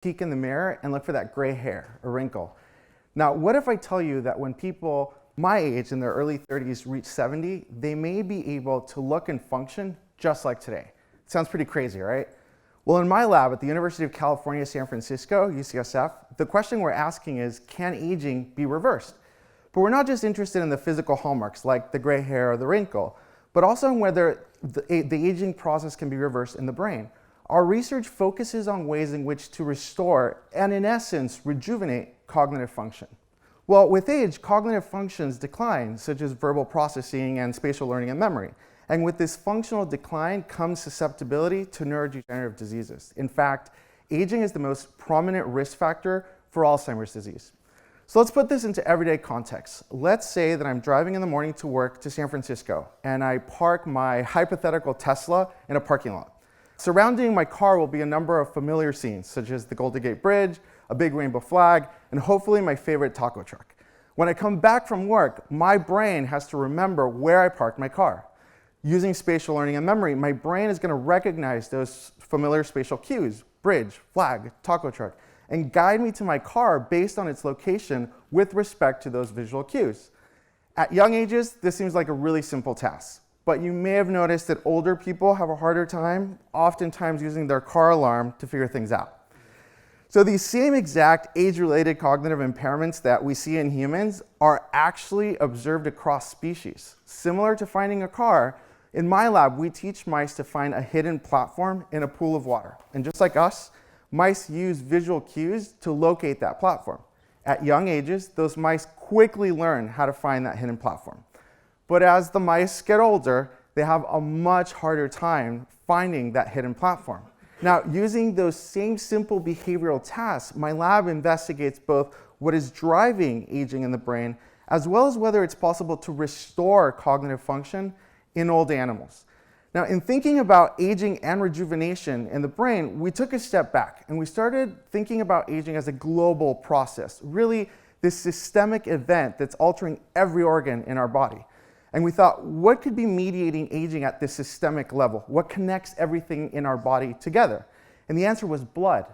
peek in the mirror and look for that gray hair, a wrinkle. Now, what if I tell you that when people my age in their early 30s reach 70, they may be able to look and function just like today? Sounds pretty crazy, right? Well, in my lab at the University of California, San Francisco, UCSF, the question we're asking is, can aging be reversed? But we're not just interested in the physical hallmarks like the gray hair or the wrinkle, but also in whether the aging process can be reversed in the brain. Our research focuses on ways in which to restore and, in essence, rejuvenate cognitive function. Well, with age, cognitive functions decline, such as verbal processing and spatial learning and memory. And with this functional decline comes susceptibility to neurodegenerative diseases. In fact, aging is the most prominent risk factor for Alzheimer's disease. So let's put this into everyday context. Let's say that I'm driving in the morning to work to San Francisco, and I park my hypothetical Tesla in a parking lot. Surrounding my car will be a number of familiar scenes, such as the Golden Gate Bridge, a big rainbow flag, and hopefully my favorite taco truck. When I come back from work, my brain has to remember where I parked my car. Using spatial learning and memory, my brain is going to recognize those familiar spatial cues, bridge, flag, taco truck, and guide me to my car based on its location with respect to those visual cues. At young ages, this seems like a really simple task, but you may have noticed that older people have a harder time, oftentimes using their car alarm to figure things out. So these same exact age-related cognitive impairments that we see in humans are actually observed across species. Similar to finding a car, in my lab, we teach mice to find a hidden platform in a pool of water. And just like us, mice use visual cues to locate that platform. At young ages, those mice quickly learn how to find that hidden platform. But as the mice get older, they have a much harder time finding that hidden platform. Now, using those same simple behavioral tasks, my lab investigates both what is driving aging in the brain, as well as whether it's possible to restore cognitive function in old animals. Now, in thinking about aging and rejuvenation in the brain, we took a step back and we started thinking about aging as a global process, really this systemic event that's altering every organ in our body. And we thought, what could be mediating aging at this systemic level? What connects everything in our body together? And the answer was blood.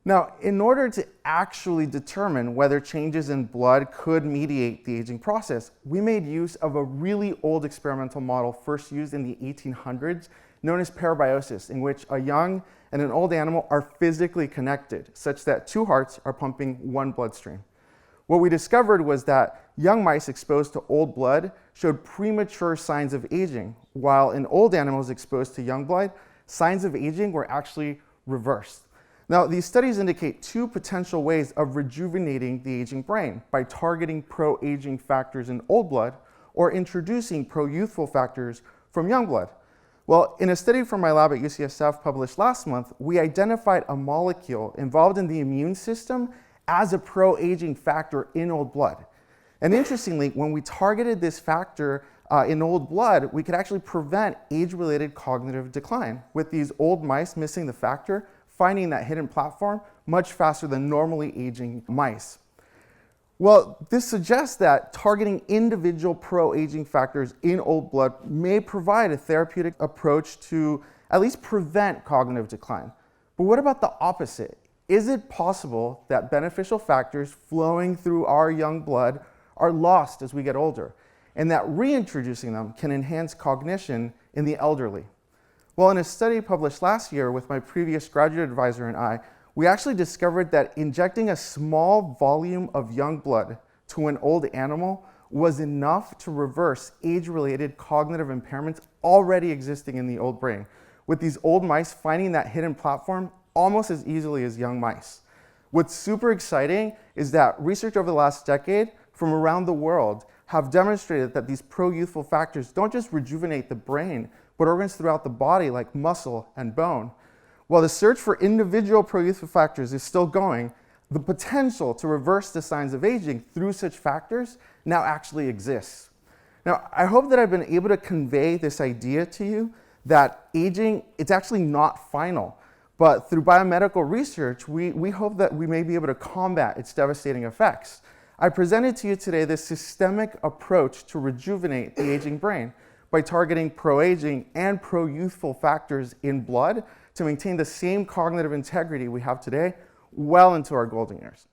Now, in order to actually determine whether changes in blood could mediate the aging process, we made use of a really old experimental model first used in the 1800s, known as parabiosis, in which a young and an old animal are physically connected, such that two hearts are pumping one bloodstream. What we discovered was that young mice exposed to old blood showed premature signs of aging, while in old animals exposed to young blood, signs of aging were actually reversed. Now, these studies indicate two potential ways of rejuvenating the aging brain: by targeting pro-aging factors in old blood or introducing pro-youthful factors from young blood. Well, in a study from my lab at UCSF published last month, we identified a molecule involved in the immune system as a pro-aging factor in old blood. And interestingly, when we targeted this factor in old blood, we could actually prevent age-related cognitive decline, with these old mice missing the factor, finding that hidden platform much faster than normally aging mice. Well, this suggests that targeting individual pro-aging factors in old blood may provide a therapeutic approach to at least prevent cognitive decline. But what about the opposite? Is it possible that beneficial factors flowing through our young blood are lost as we get older, and that reintroducing them can enhance cognition in the elderly? Well, in a study published last year with my previous graduate advisor and I, we actually discovered that injecting a small volume of young blood to an old animal was enough to reverse age-related cognitive impairments already existing in the old brain, with these old mice finding that hidden platform almost as easily as young mice. What's super exciting is that research over the last decade from around the world have demonstrated that these pro-youthful factors don't just rejuvenate the brain, but organs throughout the body like muscle and bone. While the search for individual pro-youthful factors is still going, the potential to reverse the signs of aging through such factors now actually exists. Now, I hope that I've been able to convey this idea to you that aging, it's actually not final. But through biomedical research, we hope that we may be able to combat its devastating effects. I presented to you today this systemic approach to rejuvenate the aging brain by targeting pro-aging and pro-youthful factors in blood to maintain the same cognitive integrity we have today well into our golden years.